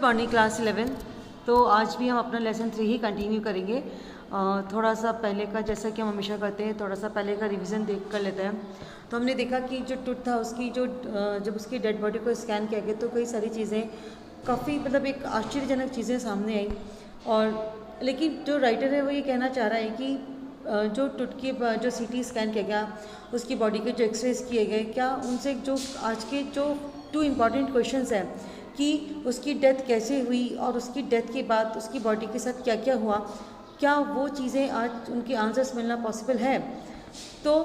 Morning class 11। तो आज भी हम अपना लेसन 3 ही कंटिन्यू करेंगे। थोड़ा सा पहले का, जैसा कि हम हमेशा करते हैं, थोड़ा सा पहले का रिवीजन देख कर लेते हैं। तो हमने देखा कि जो टूट था उसकी जो जब उसकी डेड बॉडी को स्कैन किया गया तो कई सारी चीज़ें काफ़ी मतलब एक आश्चर्यजनक चीज़ें सामने आई। और लेकिन जो राइटर है वो ये कहना चाह रहा है कि जो टुटकी जो सीटी स्कैन किया गया, उसकी बॉडी के जो एक्सरेज किए गए, क्या उनसे जो आज के जो 2 इम्पॉर्टेंट क्वेश्चंस हैं कि उसकी डेथ कैसे हुई और उसकी डेथ के बाद उसकी बॉडी के साथ क्या क्या हुआ, क्या वो चीज़ें आज उनके आंसर्स मिलना पॉसिबल है। तो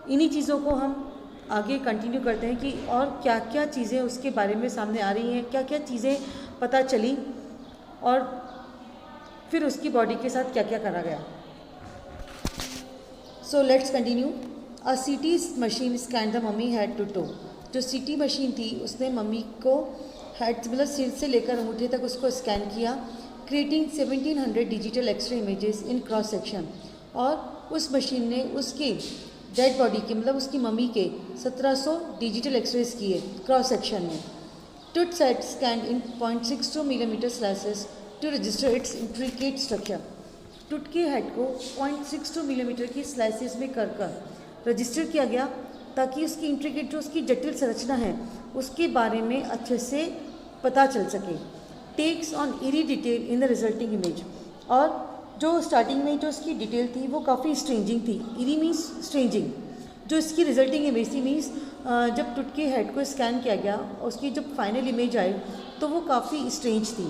इन्हीं चीज़ों को हम आगे कंटिन्यू करते हैं कि और क्या क्या चीज़ें उसके बारे में सामने आ रही हैं, क्या क्या चीज़ें पता चली और फिर उसकी बॉडी के साथ क्या क्या करा गया। So let's continue. A CT machine scan the mummy head to toe. जो सीटी मशीन थी उसने मम्मी को हेड मतलब सिर से लेकर अंगूठे तक उसको स्कैन किया, creating 1700 digital x-ray images in cross section. और उस मशीन ने उसकी डेड बॉडी के मतलब उसकी मम्मी के 1700 डिजिटल एक्सरेज किए क्रॉस सेक्शन में। Tut set scan in 0.62 millimetre slices to register its intricate structure. Tut के हेड को 0.62 मिलीमीटर की स्लाइसेस में कर रजिस्टर किया गया ताकि उसकी इंट्रिकेट जो उसकी जटिल संरचना है उसके बारे में अच्छे से पता चल सके। Takes on eri detail in the resulting image. और जो स्टार्टिंग में जो उसकी डिटेल थी वो काफ़ी स्ट्रेंजिंग थी। इरी मीन्स स्ट्रेंजिंग। जो इसकी रिजल्टिंग इमेज थी मीन्स जब टूट के हेड को स्कैन किया गया उसकी जब फाइनल इमेज आई तो वो काफ़ी स्ट्रेंज थी।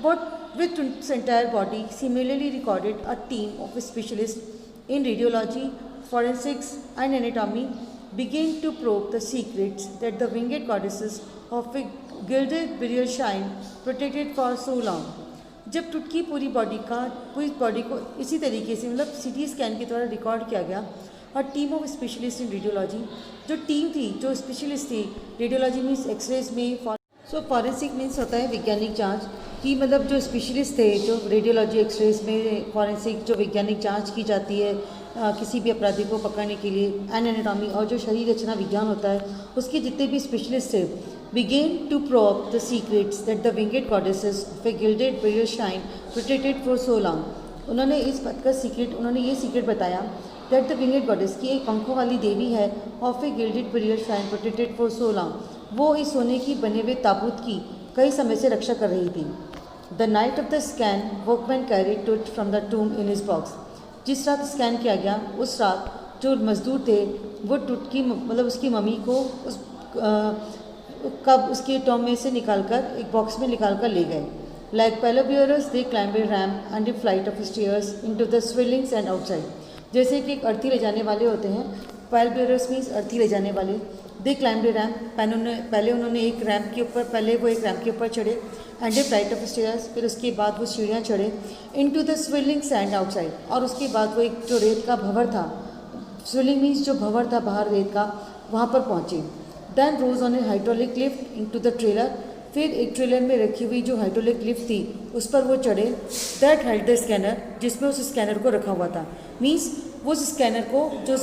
But with its entire body similarly recorded a team of specialists in radiology, forensics and anatomy began to probe the secrets that the winged goddesses of a gilded burial shrine protected for so long. जब टुटकी पूरी body को इसी तरीके से मतलब CT scan के द्वारा record किया गया और team of specialist in radiology, जो टीम थी जो स्पेशलिस्ट थी रेडियोलॉजी मीन्स एक्सरेज में, फॉरेंसिक मीन्स होता है वैज्ञानिक जांच की, मतलब जो स्पेशलिस्ट थे जो रेडियोलॉजी एक्सरेज में फॉरेंसिक जो वैज्ञानिक जांच की जाती है किसी भी अपराधी को पकड़ने के लिए, एंड एनाटॉमी और जो शरीर रचना विज्ञान होता है उसके जितने भी स्पेशलिस्ट थे, begin to probe the secrets that the winged goddesses of a gilded burial shrine protected for so long. उन्होंने इस बात का सीक्रेट, उन्होंने ये सीक्रेट बताया दैट द विंगेड गॉडेस की एक पंखों वाली देवी है of a gilded burial shrine protected for so long, वो इस सोने की बने हुए ताबूत की कई समय से रक्षा कर रही थी। The night of the scan workman carried Tut from the tomb in his box. जिस रात स्कैन किया गया उस रात जो मजदूर थे वो टूट की मतलब उसकी मम्मी को उस कब उसके टॉम में से निकालकर एक बॉक्स में निकालकर ले गए। Like pallbearers they climb a ramp and a flight of stairs into the swirlings and outside. जैसे कि एक अर्थी ले जाने वाले होते हैं, पैल बियरर्स मीन्स अर्थी ले जाने वाले, दे क्लाइंब ए रैम्प, पहले उन्होंने एक रैम्प के ऊपर एक रैम्प के ऊपर चढ़े, and a flight of stairs, फिर उसके बाद वो सीढ़ियाँ चढ़े, इनटू द स्विलिंग सैंड आउटसाइड, और उसके बाद वो एक जो रेत का भंवर था, स्विलिंग मीन्स जो भंवर था बाहर रेत का, वहाँ पर पहुँचे। Then rose on a hydraulic lift into the trailer, फिर एक ट्रेलर में रखी हुई जो हाइड्रोलिक लिफ्ट थी उस पर वो चढ़े। दैट हेल्ड द स्कैनर, जिसमें उस स्कैनर को रखा हुआ था, मीन्स वो उस स्कैनर को जो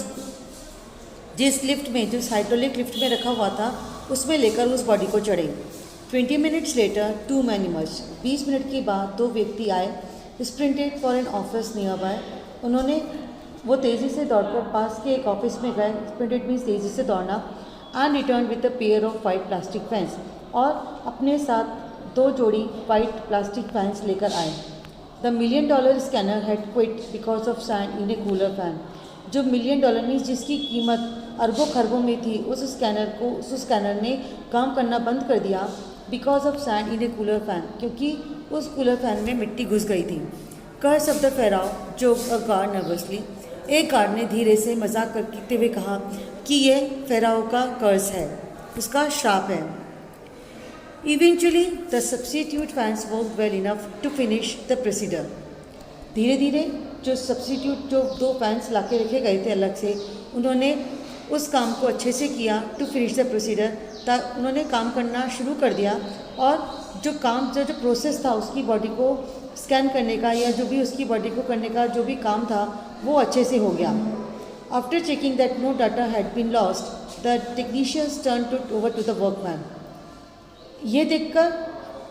जिस लिफ्ट में, जिस हाइड्रोलिक लिफ्ट में रखा हुआ था उसमें लेकर उस बॉडी को चढ़े। 20 minutes later 2 men emerged। 20 minute के बाद 2 व्यक्ति आए। Sprinted for an office nearby. उन्होंने वो तेज़ी से दौड़कर पास के एक ऑफिस में गए। स्प्रिंटेड मीन्स तेज़ी से दौड़ना। And return with a pair of white plastic fans, और अपने साथ 2 जोड़ी वाइट प्लास्टिक फैंस लेकर आए। The $1 million scanner had quit because of sand in A cooler fan. जो $1 million मीन्स जिसकी कीमत अरबों खरबों में थी, उस स्कैनर ने काम करना बंद कर दिया because of sand in A cooler fan, क्योंकि उस कूलर फैन में मिट्टी घुस गई थी। कर्स ऑफ द फेराव जो अ गार्ड नर्वसली। एक गार्ड ने धीरे से मजाक करते हुए कहा कि ये फेराव का कर्स है, उसका श्राप है। Eventually the substitute fans work well enough to finish the procedure. धीरे धीरे जो सब्स्टिट्यूट जो 2 फैंस लाके रखे गए थे अलग से, उन्होंने उस काम को अच्छे से किया। टू फिनिश द प्रोसीजर, उन्होंने काम करना शुरू कर दिया, और जो प्रोसेस था उसकी बॉडी को स्कैन करने का या जो भी उसकी बॉडी को करने का जो भी काम था वो अच्छे से हो गया। After checking that no data had been lost, the technicians turn over to the workman. ये देखकर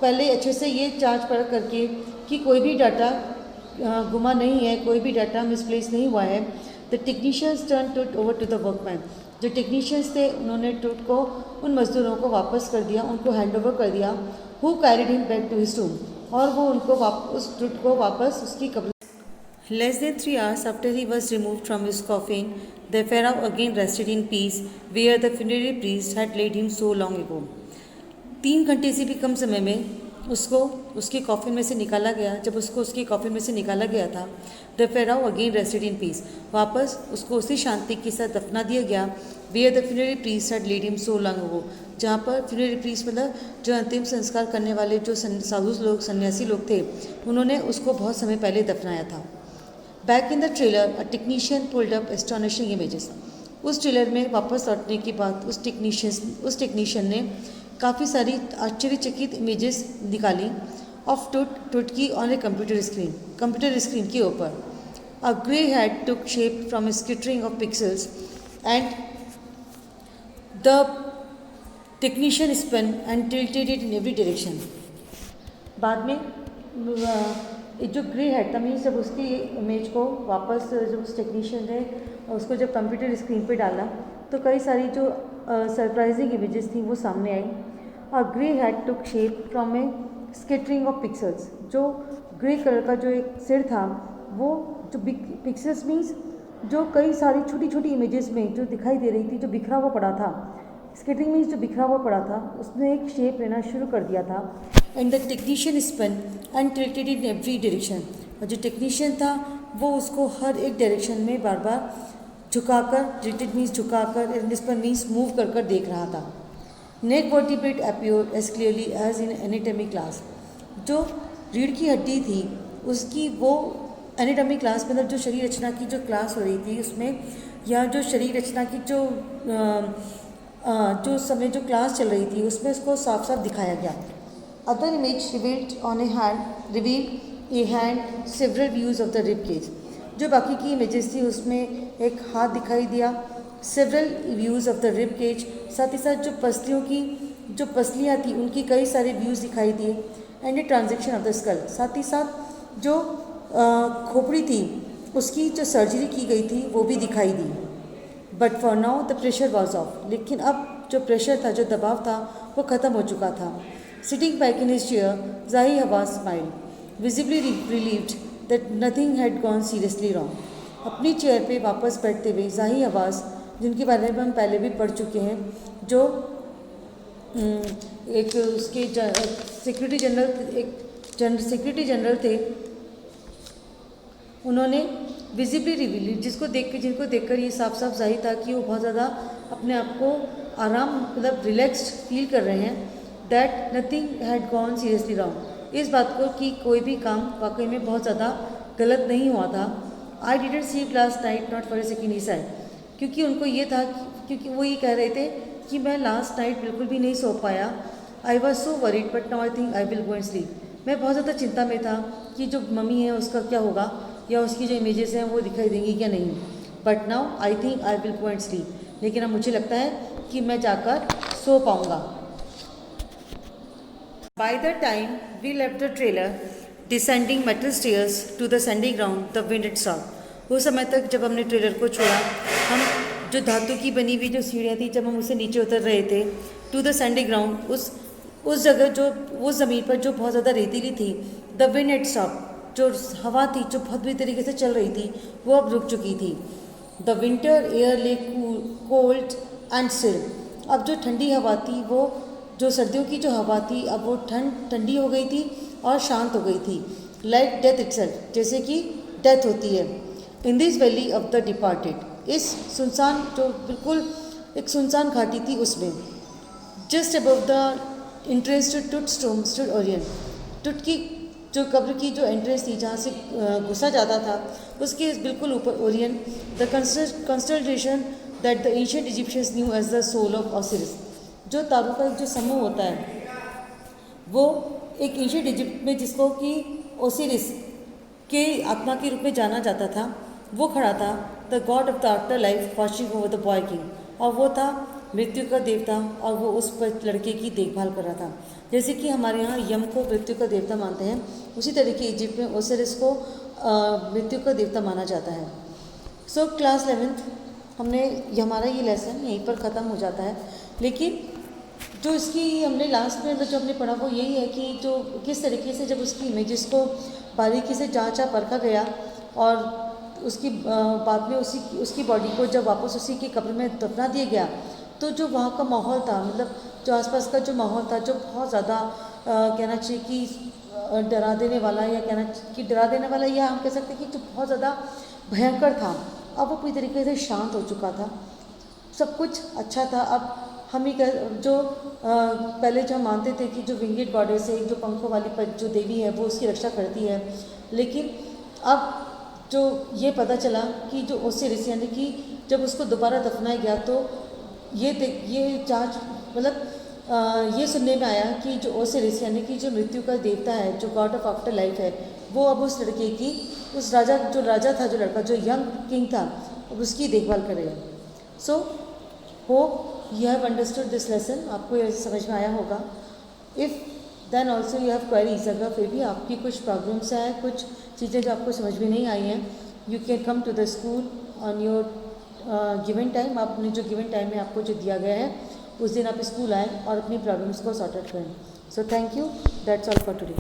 पहले अच्छे से ये जांच परख करके कि कोई भी डाटा गुमा नहीं है, कोई भी डाटा मिसप्लेस नहीं हुआ है, द टेक्नीशियंस टर्न टूट ओवर टू द वर्कमैन। जो टेक्नीशियंस थे उन्होंने टूट को उन मजदूरों को वापस कर दिया, उनको हैंड ओवर कर दिया। Who carried him back to his room, और वो उनको उस टूट को वापस उसकी कब्र। Less than 3 hours after he was removed from his coffin, the pharaoh again rested in peace where the funerary priest had laid him so long ago. 3 घंटे से भी कम समय में उसको उसके कॉफिन में से निकाला गया। जब उसको उसके कॉफिन में से निकाला गया था, the Pharaoh again rested in peace, वापस उसको उसी शांति के साथ दफना दिया गया। Where the funerary priest had led him so long ago, जहाँ पर फ्यूनरी प्रीस्ट मतलब जो अंतिम संस्कार करने वाले जो साधु लोग, सन्यासी लोग थे, उन्होंने उसको बहुत समय पहले दफनाया था। Back in the trailer a technician pulled up astonishing images. उस ट्रेलर में वापस लौटने के बाद उस टेक्नीशियन ने काफ़ी सारी आश्चर्यचकित इमेजेस निकाली ऑफ टूट की ऑन ए कंप्यूटर स्क्रीन के ऊपर। A grey head took shape from skittering of pixels and the technician spin and tilted it in every direction. बाद में जो ग्रे हेड था, मीन्स जब उसकी इमेज को वापस जब उस टेक्नीशियन ने उसको जब कंप्यूटर स्क्रीन पे डाला तो कई सारी जो सरप्राइजिंग इमेजेस थी वो सामने आई। A grey head took shape from a scattering of pixels. जो ग्रे कलर का जो एक सिर था, वो जो पिक्सल्स मीन्स जो कई सारी छोटी छोटी इमेजेस में जो दिखाई दे रही थी, जो बिखरा हुआ पड़ा था। स्केटरिंग मीन्स जो बिखरा हुआ पड़ा था, उसने एक शेप लेना शुरू कर दिया था। And the technician spin and tilted in every direction. और जो टेक्नीशियन था वो उसको हर एक डायरेक्शन में बार बार झुकाकर, टिल्टेड मीन्स झुकाकर, एंड स्पिन मीन्स मूव कर कर देख रहा था। Neck vertebrate appeared as clearly as in anatomy class. जो रीढ़ की हड्डी थी उसकी वो एनाटॉमी क्लास मतलब जो शरीर रचना की जो क्लास हो रही थी उसमें, या जो शरीर रचना की जो समय जो क्लास चल रही थी उसमें उसको साफ साफ दिखाया गया। Other image reveal a hand several views of the rib cage. जो बाकी की इमेजेस थी उसमें एक हाथ दिखाई दिया, several views of the rib cage, साथ ही साथ जो पसलियों की जो पसलियाँ थी उनकी कई सारे व्यूज़ दिखाई दिए। And a transaction of the skull, साथ ही साथ जो खोपड़ी थी उसकी जो सर्जरी की गई थी वो भी दिखाई दी। But for now the pressure was off, लेकिन अब जो प्रेशर था, जो दबाव था, वो ख़त्म हो चुका था। Sitting back in his chair, Zahi Hawass smile, visibly relieved that nothing had gone seriously wrong. अपनी चेयर पे वापस बैठते हुए ज़ाही हवास, जिनके बारे में हम पहले भी पढ़ चुके हैं, जो एक उसके सेक्रेटरी जनरल थे, उन्होंने विजिबली रिवील, जिनको देखकर ये साफ साफ जाहिर था कि वो बहुत ज़्यादा अपने आप को आराम मतलब रिलैक्स्ड फील कर रहे हैं। That nothing had gone seriously wrong, इस बात को कि कोई भी काम वाकई में बहुत ज़्यादा गलत नहीं हुआ था। I didn't sleep last night not for a second he side, क्योंकि उनको ये था, क्योंकि वो ये कह रहे थे कि मैं लास्ट नाइट बिल्कुल भी नहीं सो पाया। I was so worried but now I think I will go and sleep. मैं बहुत ज़्यादा चिंता में था कि जो मम्मी है उसका क्या होगा, या उसकी जो इमेजेस हैं वो दिखाई देंगी क्या नहीं। But now I think I will go and sleep, लेकिन अब मुझे लगता है कि मैं जाकर सो पाऊँगा। By the time we left the trailer descending metal stairs to the sandy ground the wind it stop. उस समय तक जब हमने ट्रेलर को छोड़ा, हम जो धातु की बनी हुई जो सीढ़ियाँ थी, जब हम उससे नीचे उतर रहे थे टू द सैंडी ग्राउंड, उस जगह जो उस ज़मीन पर जो बहुत ज़्यादा रेतीली थी, द विंड इट स्टॉप, जो हवा थी जो बहुत बुरी तरीके से चल रही थी वो अब रुक चुकी थी। द विंटर एयर ले कोल्ड एंड स्टिल, अब जो ठंडी हवा थी, वो जो सर्दियों की जो हवा थी, अब वो ठंडी हो गई थी और शांत हो गई थी। लाइक डेथ इटसेल्फ, जैसे कि डेथ होती है। In this valley of the departed, इस सुनसान जो बिल्कुल एक सुनसान घाटी थी उसमें, just above the entrance to Tut's स्टोम स्टूड ओरियन, टुट की जो कब्र की जो एंट्रेंस थी जहाँ से घुसा जाता था, उसके बिल्कुल ऊपर Orion, the constellation that the ancient Egyptians knew as the soul of Osiris. जो तारों का एक जो समूह होता है वो एक एंशिएंट इजिप्ट में जिसको कि ओसिरिस के आत्मा के रूप में जाना जाता था, वो खड़ा था। The God of the after life watching over the boy king, और वो था मृत्यु का देवता और वो उस लड़के की देखभाल कर रहा था। जैसे कि हमारे यहाँ यम को मृत्यु का देवता मानते हैं, उसी तरीके इजिप्ट में ओसिरिस को मृत्यु का देवता माना जाता है। सो क्लास 11th हमने हमारा ये लेसन यहीं पर ख़त्म हो जाता है। लेकिन जो इसकी हमने लास्ट में जो हमने पढ़ा वो यही है कि जो किस तरीके से जब उसकी इमेजेस को बारीकी से जांचा परखा गया और उसकी बाद में उसकी बॉडी को जब वापस उसी के कब्र में दफना दिया गया, तो जो वहाँ का माहौल था, मतलब जो आसपास का जो माहौल था, जो बहुत ज़्यादा कहना चाहिए कि डरा देने वाला, या कहना कि डरा देने वाला, या हम कह सकते हैं कि जो बहुत ज़्यादा भयंकर था, अब वो पूरी तरीके से शांत हो चुका था, सब कुछ अच्छा था। अब हम ही जो पहले जो हम मानते थे कि जो विंगेड गॉडेस है, जो पंखों वाली जो देवी है, वो उसकी रक्षा करती है, लेकिन अब जो ये पता चला कि जो ओसिरिस यानी कि जब उसको दोबारा दफनाया गया, तो ये जांच मतलब ये सुनने में आया कि जो ओसिरिस यानी कि जो मृत्यु का देवता है, जो गॉड ऑफ आफ्टर लाइफ है, वो अब उस लड़के की, उस राजा था, जो लड़का जो यंग किंग था, अब उसकी देखभाल करेगा। So hope you have understood this lesson, आपको ये समझ में आया होगा। If then also you have queries, अगर फिर भी आपकी कुछ प्रॉब्लम्स हैं, कुछ चीज़ें जो आपको समझ में नहीं आई हैं, you can come to the school on your given time. आपने जो गिवन टाइम में आपको जो दिया गया है, उस दिन आप स्कूल आएँ और अपनी प्रॉब्लम्स को सॉर्ट आउट करें। So thank you, that's all for today.